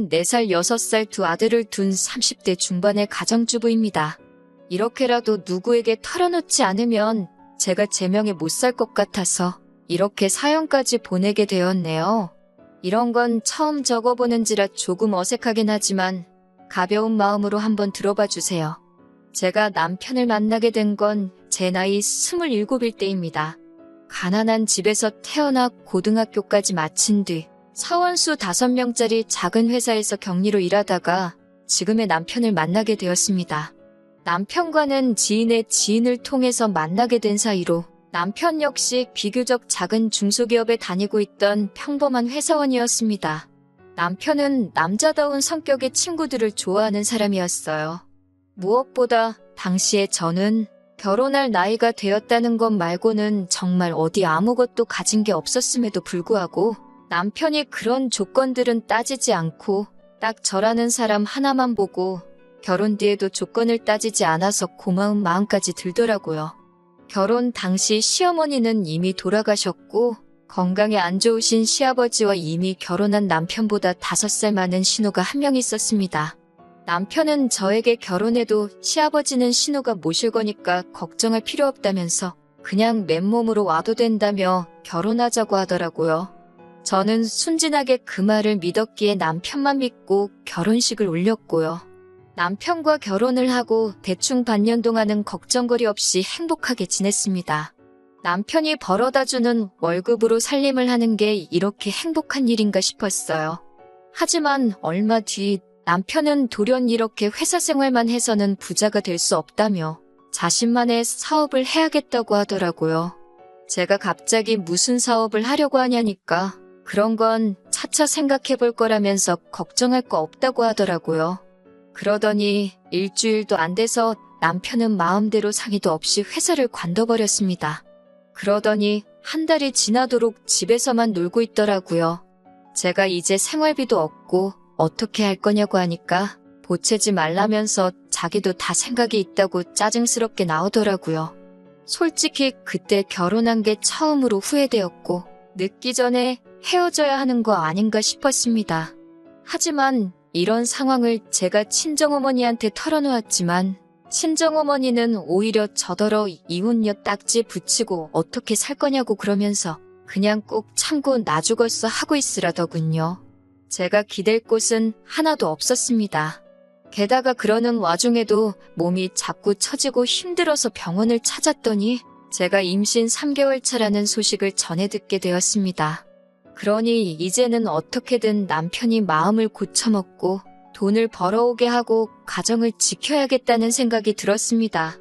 4살, 6살 두 아들을 둔 30대 중반의 가정주부입니다. 이렇게라도 누구에게 털어놓지 않으면 제가 제명에 못 살 것 같아서 이렇게 사연까지 보내게 되었네요. 이런 건 처음 적어보는지라 조금 어색하긴 하지만 가벼운 마음으로 한번 들어봐 주세요. 제가 남편을 만나게 된 건 제 나이 27일 때입니다. 가난한 집에서 태어나 고등학교까지 마친 뒤 사원수 5명짜리 작은 회사에서 격리로 일하다가 지금의 남편을 만나게 되었습니다. 남편과는 지인의 지인을 통해서 만나게 된 사이로 남편 역시 비교적 작은 중소기업에 다니고 있던 평범한 회사원이었습니다. 남편은 남자다운 성격의 친구들을 좋아하는 사람이었어요. 무엇보다 당시에 저는 결혼할 나이가 되었다는 것 말고는 정말 어디 아무것도 가진 게 없었음에도 불구하고 남편이 그런 조건들은 따지지 않고 딱 저라는 사람 하나만 보고 결혼 뒤에도 조건을 따지지 않아서 고마운 마음까지 들더라고요. 결혼 당시 시어머니는 이미 돌아가셨고 건강에 안 좋으신 시아버지와 이미 결혼한 남편보다 5살 많은 신우가 한 명 있었습니다. 남편은 저에게 결혼해도 시아버지는 신우가 모실 거니까 걱정할 필요 없다면서 그냥 맨몸으로 와도 된다며 결혼하자고 하더라고요. 저는 순진하게 그 말을 믿었기에 남편만 믿고 결혼식을 올렸고요. 남편과 결혼을 하고 대충 반년 동안은 걱정거리 없이 행복하게 지냈습니다. 남편이 벌어다주는 월급으로 살림을 하는 게 이렇게 행복한 일인가 싶었어요. 하지만 얼마 뒤 남편은 돌연 이렇게 회사 생활만 해서는 부자가 될 수 없다며 자신만의 사업을 해야겠다고 하더라고요. 제가 갑자기 무슨 사업을 하려고 하냐니까 그런 건 차차 생각해 볼 거라면서 걱정할 거 없다고 하더라고요. 그러더니 일주일도 안 돼서 남편은 마음대로 상의도 없이 회사를 관둬버렸습니다. 그러더니 한 달이 지나도록 집에서만 놀고 있더라고요. 제가 이제 생활비도 없고 어떻게 할 거냐고 하니까 보채지 말라면서 자기도 다 생각이 있다고 짜증스럽게 나오더라고요. 솔직히 그때 결혼한 게 처음으로 후회되었고 늦기 전에 헤어져야 하는 거 아닌가 싶었습니다. 하지만 이런 상황을 제가 친정어머니한테 털어놓았지만 친정어머니는 오히려 저더러 이혼녀 딱지 붙이고 어떻게 살 거냐고 그러면서 그냥 꼭 참고 나 죽었어 하고 있으라더군요. 제가 기댈 곳은 하나도 없었습니다. 게다가 그러는 와중에도 몸이 자꾸 처지고 힘들어서 병원을 찾았더니 제가 임신 3개월 차라는 소식을 전해 듣게 되었습니다. 그러니 이제는 어떻게든 남편이 마음을 고쳐먹고 돈을 벌어오게 하고 가정을 지켜야겠다는 생각이 들었습니다.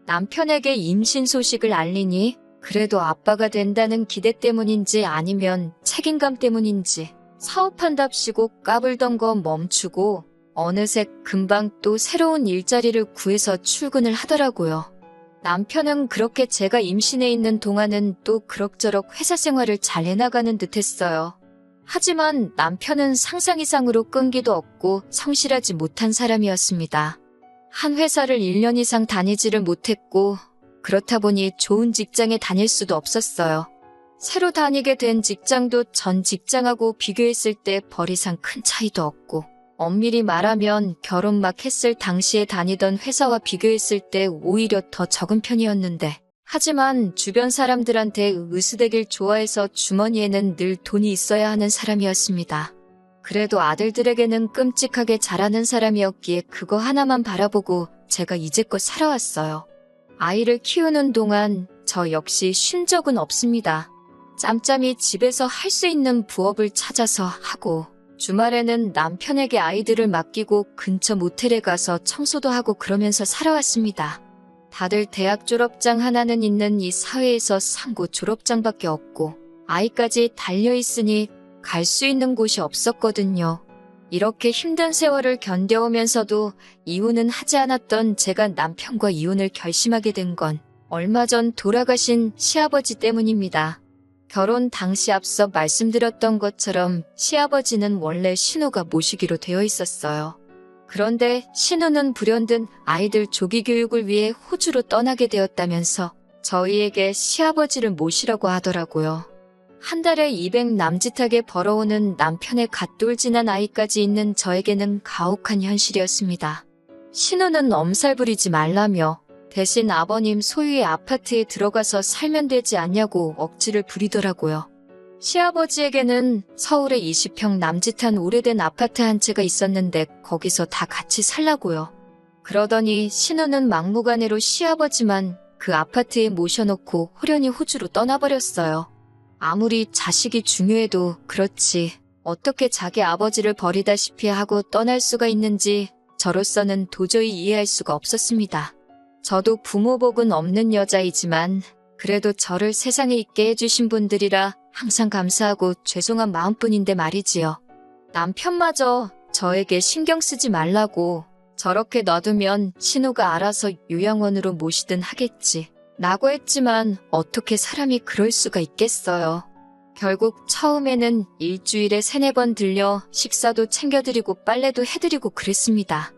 남편에게 임신 소식을 알리니 그래도 아빠가 된다는 기대 때문인지 아니면 책임감 때문인지 사업한답시고 까불던 거 멈추고 어느새 금방 또 새로운 일자리를 구해서 출근을 하더라고요. 남편은 그렇게 제가 임신해 있는 동안은 또 그럭저럭 회사 생활을 잘 해나가는 듯 했어요. 하지만 남편은 상상 이상으로 끈기도 없고 성실하지 못한 사람이었습니다. 한 회사를 1년 이상 다니지를 못했고 그렇다 보니 좋은 직장에 다닐 수도 없었어요. 새로 다니게 된 직장도 전 직장하고 비교했을 때 벌이상 큰 차이도 없고 엄밀히 말하면 결혼 막 했을 당시에 다니던 회사와 비교했을 때 오히려 더 적은 편이었는데 하지만 주변 사람들한테 으스대길 좋아해서 주머니에는 늘 돈이 있어야 하는 사람이었습니다. 그래도 아들들에게는 끔찍하게 잘하는 사람이었기에 그거 하나만 바라보고 제가 이제껏 살아왔어요. 아이를 키우는 동안 저 역시 쉰 적은 없습니다. 짬짬이 집에서 할 수 있는 부업을 찾아서 하고 주말에는 남편에게 아이들을 맡기고 근처 모텔에 가서 청소도 하고 그러면서 살아왔습니다. 다들 대학 졸업장 하나는 있는 이 사회에서 상고 졸업장밖에 없고 아이까지 달려있으니 갈 수 있는 곳이 없었거든요. 이렇게 힘든 세월을 견뎌오면서도 이혼은 하지 않았던 제가 남편과 이혼을 결심하게 된 건 얼마 전 돌아가신 시아버지 때문입니다. 결혼 당시 앞서 말씀드렸던 것처럼 시아버지는 원래 신우가 모시기로 되어 있었어요. 그런데 신우는 불현듯 아이들 조기 교육을 위해 호주로 떠나게 되었다면서 저희에게 시아버지를 모시라고 하더라고요. 한 달에 200 남짓하게 벌어오는 남편의 갓돌진한 아이까지 있는 저에게는 가혹한 현실이었습니다. 신우는 엄살 부리지 말라며 대신 아버님 소유의 아파트에 들어가서 살면 되지 않냐고 억지를 부리더라고요. 시아버지에게는 서울에 20평 남짓한 오래된 아파트 한 채가 있었는데 거기서 다 같이 살라고요. 그러더니 신우는 막무가내로 시아버지만 그 아파트에 모셔놓고 호련히 호주로 떠나버렸어요. 아무리 자식이 중요해도 그렇지 어떻게 자기 아버지를 버리다시피 하고 떠날 수가 있는지 저로서는 도저히 이해할 수가 없었습니다. 저도 부모 복은 없는 여자이지만 그래도 저를 세상에 있게 해주신 분들이라 항상 감사하고 죄송한 마음뿐인데 말이지요. 남편마저 저에게 신경 쓰지 말라고 저렇게 놔두면 신우가 알아서 요양원으로 모시든 하겠지 라고 했지만 어떻게 사람이 그럴 수가 있겠어요. 결국 처음에는 일주일에 3-4번 들려 식사도 챙겨드리고 빨래도 해드리고 그랬습니다.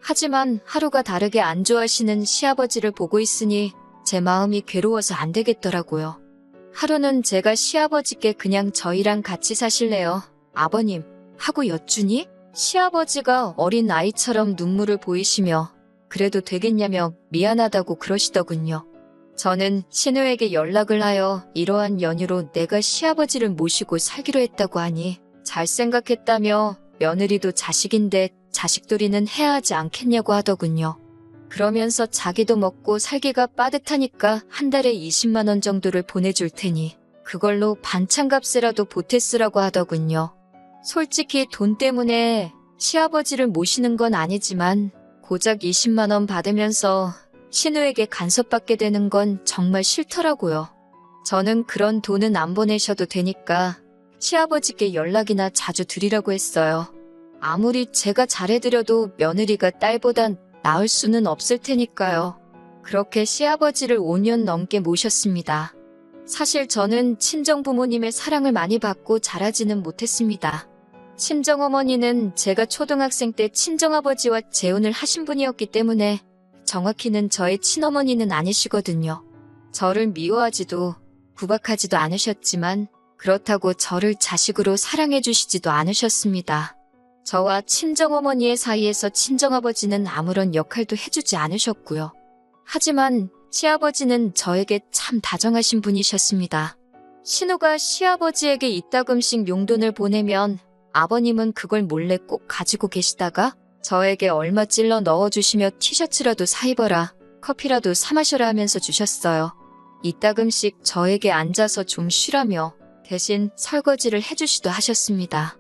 하지만 하루가 다르게 안 좋아하시는 시아버지를 보고 있으니 제 마음이 괴로워서 안 되겠더라고요. 하루는 제가 시아버지께 그냥 저희랑 같이 사실래요? 아버님 하고 여쭈니 시아버지가 어린 아이처럼 눈물을 보이시며 그래도 되겠냐며 미안하다고 그러시더군요. 저는 신우에게 연락을 하여 이러한 연유로 내가 시아버지를 모시고 살기로 했다고 하니 잘 생각했다며 며느리도 자식인데 자식돌이는 해야 하지 않겠냐고 하더군요. 그러면서 자기도 먹고 살기가 빠듯하니까 한 달에 20만 원 정도를 보내줄 테니 그걸로 반찬값이라도 보태 쓰라고 하더군요. 솔직히 돈 때문에 시아버지를 모시는 건 아니지만 고작 20만 원 받으면서 신우에게 간섭받게 되는 건 정말 싫더라고요. 저는 그런 돈은 안 보내셔도 되니까 시아버지께 연락이나 자주 드리라고 했어요. 아무리 제가 잘해드려도 며느리가 딸보단 나을 수는 없을 테니까요. 그렇게 시아버지를 5년 넘게 모셨습니다. 사실 저는 친정부모님의 사랑을 많이 받고 자라지는 못했습니다. 친정어머니는 제가 초등학생 때 친정아버지와 재혼을 하신 분이었기 때문에 정확히는 저의 친어머니는 아니시거든요. 저를 미워하지도 구박하지도 않으셨지만 그렇다고 저를 자식으로 사랑해 주시지도 않으셨습니다. 저와 친정어머니의 사이에서 친정아버지는 아무런 역할도 해주지 않으셨고요. 하지만 시아버지는 저에게 참 다정하신 분이셨습니다. 신우가 시아버지에게 이따금씩 용돈을 보내면 아버님은 그걸 몰래 꼭 가지고 계시다가 저에게 얼마 찔러 넣어주시며 티셔츠라도 사 입어라, 커피라도 사 마셔라 하면서 주셨어요. 이따금씩 저에게 앉아서 좀 쉬라며 대신 설거지를 해주시도 하셨습니다.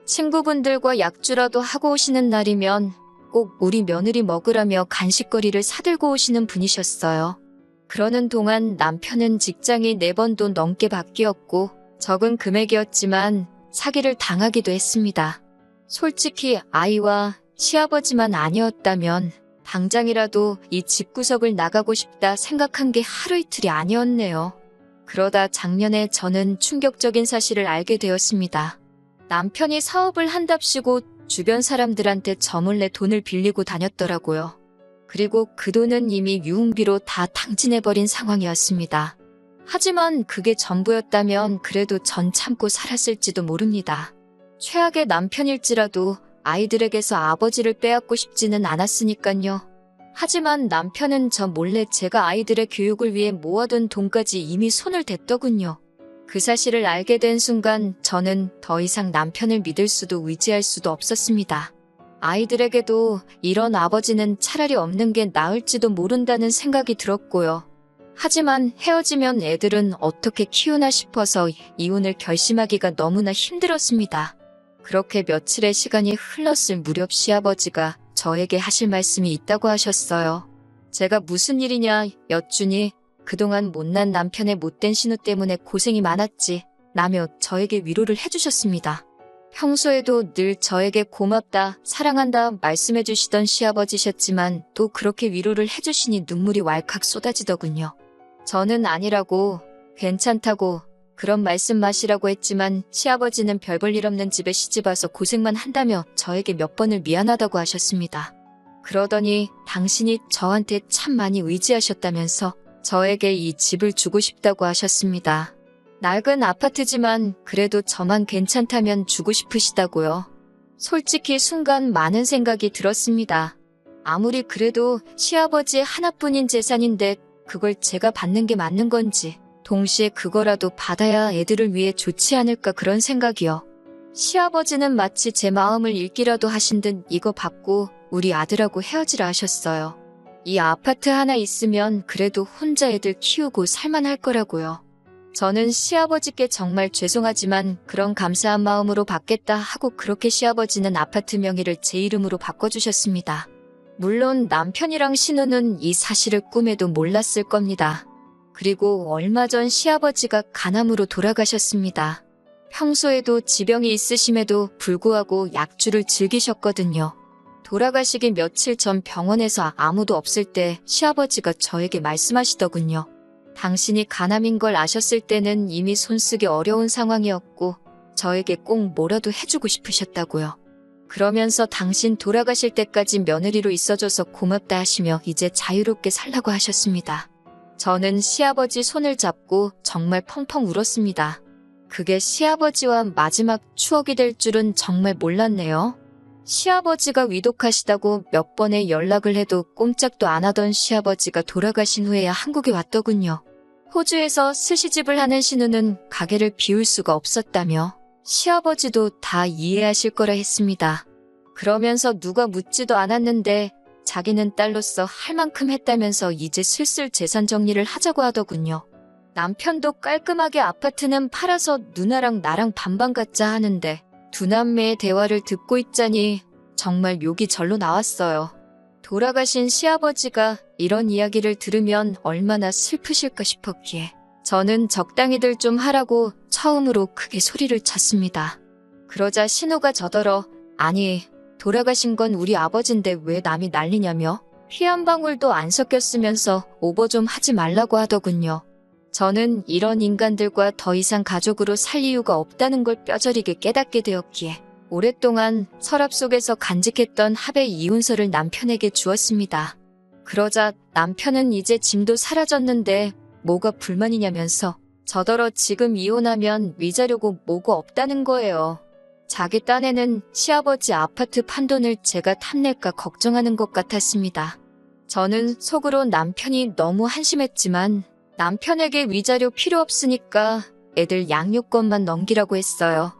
친구분들과 약주라도 하고 오시는 날이면 꼭 우리 며느리 먹으라며 간식거리를 사들고 오시는 분이셨어요. 그러는 동안 남편은 직장이 4번도 넘게 바뀌었고 적은 금액이었지만 사기를 당하기도 했습니다. 솔직히 아이와 시아버지만 아니었다면 당장이라도 이 집구석을 나가고 싶다 생각한 게 하루 이틀이 아니었네요. 그러다 작년에 저는 충격적인 사실을 알게 되었습니다. 남편이 사업을 한답시고 주변 사람들한테 저 몰래 돈을 빌리고 다녔더라고요. 그리고 그 돈은 이미 유흥비로 다 탕진해버린 상황이었습니다. 하지만 그게 전부였다면 그래도 전 참고 살았을지도 모릅니다. 최악의 남편일지라도 아이들에게서 아버지를 빼앗고 싶지는 않았으니깐요. 하지만 남편은 저 몰래 제가 아이들의 교육을 위해 모아둔 돈까지 이미 손을 댔더군요. 그 사실을 알게 된 순간 저는 더 이상 남편을 믿을 수도 의지할 수도 없었습니다. 아이들에게도 이런 아버지는 차라리 없는 게 나을지도 모른다는 생각이 들었고요. 하지만 헤어지면 애들은 어떻게 키우나 싶어서 이혼을 결심하기가 너무나 힘들었습니다. 그렇게 며칠의 시간이 흘렀을 무렵 시아버지가 저에게 하실 말씀이 있다고 하셨어요. 제가 무슨 일이냐 여쭈니 그동안 못난 남편의 못된 신우 때문에 고생이 많았지 라며 저에게 위로를 해주셨습니다. 평소에도 늘 저에게 고맙다, 사랑한다 말씀해 주시던 시아버지셨지만 또 그렇게 위로를 해주시니 눈물이 왈칵 쏟아지더군요. 저는 아니라고, 괜찮다고, 그런 말씀 마시라고 했지만 시아버지는 별 볼 일 없는 집에 시집와서 고생만 한다며 저에게 몇 번을 미안하다고 하셨습니다. 그러더니 당신이 저한테 참 많이 의지하셨다면서 저에게 이 집을 주고 싶다고 하셨습니다. 낡은 아파트지만 그래도 저만 괜찮다면 주고 싶으시다고요. 솔직히 순간 많은 생각이 들었습니다. 아무리 그래도 시아버지 하나뿐인 재산인데 그걸 제가 받는 게 맞는 건지, 동시에 그거라도 받아야 애들을 위해 좋지 않을까 그런 생각이요. 시아버지는 마치 제 마음을 읽기라도 하신 듯 이거 받고 우리 아들하고 헤어지라 하셨어요. 이 아파트 하나 있으면 그래도 혼자 애들 키우고 살만할 거라고요. 저는 시아버지께 정말 죄송하지만 그런 감사한 마음으로 받겠다 하고 그렇게 시아버지는 아파트 명의를 제 이름으로 바꿔주셨습니다. 물론 남편이랑 신우는 이 사실을 꿈에도 몰랐을 겁니다. 그리고 얼마 전 시아버지가 간암으로 돌아가셨습니다. 평소에도 지병이 있으심에도 불구하고 약주를 즐기셨거든요. 돌아가시기 며칠 전 병원에서 아무도 없을 때 시아버지가 저에게 말씀하시더군요. 당신이 간암인 걸 아셨을 때는 이미 손쓰기 어려운 상황이었고 저에게 꼭 뭐라도 해주고 싶으셨다고요. 그러면서 당신 돌아가실 때까지 며느리로 있어줘서 고맙다 하시며 이제 자유롭게 살라고 하셨습니다. 저는 시아버지 손을 잡고 정말 펑펑 울었습니다. 그게 시아버지와 마지막 추억이 될 줄은 정말 몰랐네요. 시아버지가 위독하시다고 몇 번의 연락을 해도 꼼짝도 안 하던 시아버지가 돌아가신 후에야 한국에 왔더군요. 호주에서 스시집을 하는 신우는 가게를 비울 수가 없었다며 시아버지도 다 이해하실 거라 했습니다. 그러면서 누가 묻지도 않았는데 자기는 딸로서 할 만큼 했다면서 이제 슬슬 재산 정리를 하자고 하더군요. 남편도 깔끔하게 아파트는 팔아서 누나랑 나랑 반반 갖자 하는데 두 남매의 대화를 듣고 있자니 정말 욕이 절로 나왔어요. 돌아가신 시아버지가 이런 이야기를 들으면 얼마나 슬프실까 싶었기에 저는 적당히들 좀 하라고 처음으로 크게 소리를 쳤습니다. 그러자 신우가 저더러 아니 돌아가신 건 우리 아버지인데 왜 남이 난리냐며 피 한 방울도 안 섞였으면서 오버 좀 하지 말라고 하더군요. 저는 이런 인간들과 더 이상 가족으로 살 이유가 없다는 걸 뼈저리게 깨닫게 되었기에 오랫동안 서랍 속에서 간직했던 합의 이혼서를 남편에게 주었습니다. 그러자 남편은 이제 짐도 사라졌는데 뭐가 불만이냐면서 저더러 지금 이혼하면 위자료고 뭐고 없다는 거예요. 자기 딴에는 시아버지 아파트 판돈을 제가 탐낼까 걱정하는 것 같았습니다. 저는 속으로 남편이 너무 한심했지만 남편에게 위자료 필요 없으니까 애들 양육권만 넘기라고 했어요.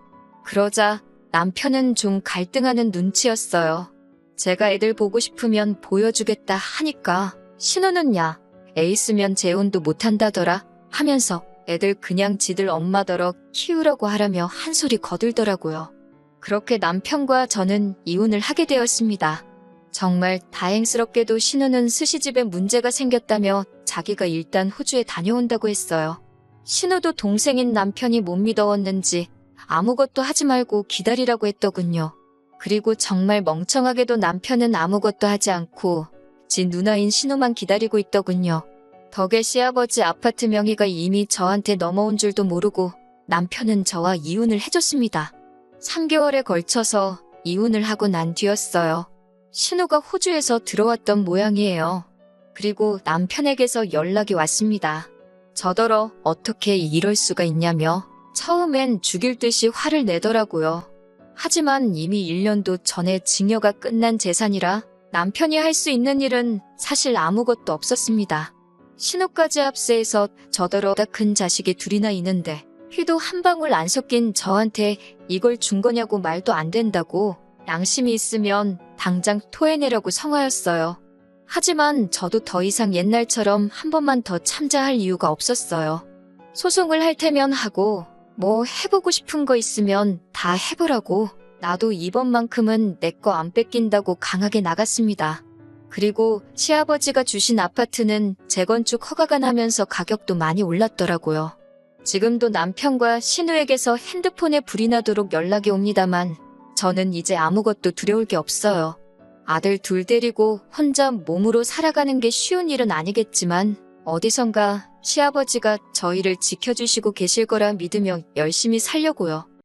그러자 남편은 좀 갈등하는 눈치였어요. 제가 애들 보고 싶으면 보여주겠다 하니까 신우는 야, 애 있으면 재혼도 못한다더라 하면서 애들 그냥 지들 엄마더러 키우라고 하라며 한 소리 거들더라고요. 그렇게 남편과 저는 이혼을 하게 되었습니다. 정말 다행스럽게도 신우는 스시집에 문제가 생겼다며 자기가 일단 호주에 다녀온다고 했어요. 신우도 동생인 남편이 못 믿어왔는지 아무것도 하지 말고 기다리라고 했더군요. 그리고 정말 멍청하게도 남편은 아무것도 하지 않고 지 누나인 신우만 기다리고 있더군요. 덕에 시아버지 아파트 명의가 이미 저한테 넘어온 줄도 모르고 남편은 저와 이혼을 해줬습니다. 3개월에 걸쳐서 이혼을 하고 난 뒤였어요. 신우가 호주에서 들어왔던 모양이에요. 그리고 남편에게서 연락이 왔습니다. 저더러 어떻게 이럴 수가 있냐며 처음엔 죽일 듯이 화를 내더라고요. 하지만 이미 1년도 전에 증여가 끝난 재산이라 남편이 할 수 있는 일은 사실 아무것도 없었습니다. 신우까지 합세해서 저더러 큰 자식이 둘이나 있는데 피도 한 방울 안 섞인 저한테 이걸 준 거냐고 말도 안 된다고 양심이 있으면 당장 토해내라고 성화였어요. 하지만 저도 더 이상 옛날처럼 한 번만 더 참자할 이유가 없었어요. 소송을 할 테면 하고 뭐 해보고 싶은 거 있으면 다 해보라고 나도 이번만큼은 내 거 안 뺏긴다고 강하게 나갔습니다. 그리고 시아버지가 주신 아파트는 재건축 허가가 나면서 가격도 많이 올랐더라고요. 지금도 남편과 신우에게서 핸드폰에 불이 나도록 연락이 옵니다만 저는 이제 아무것도 두려울 게 없어요. 아들 둘 데리고 혼자 몸으로 살아가는 게 쉬운 일은 아니겠지만 어디선가 시아버지가 저희를 지켜주시고 계실 거라 믿으며 열심히 살려고요.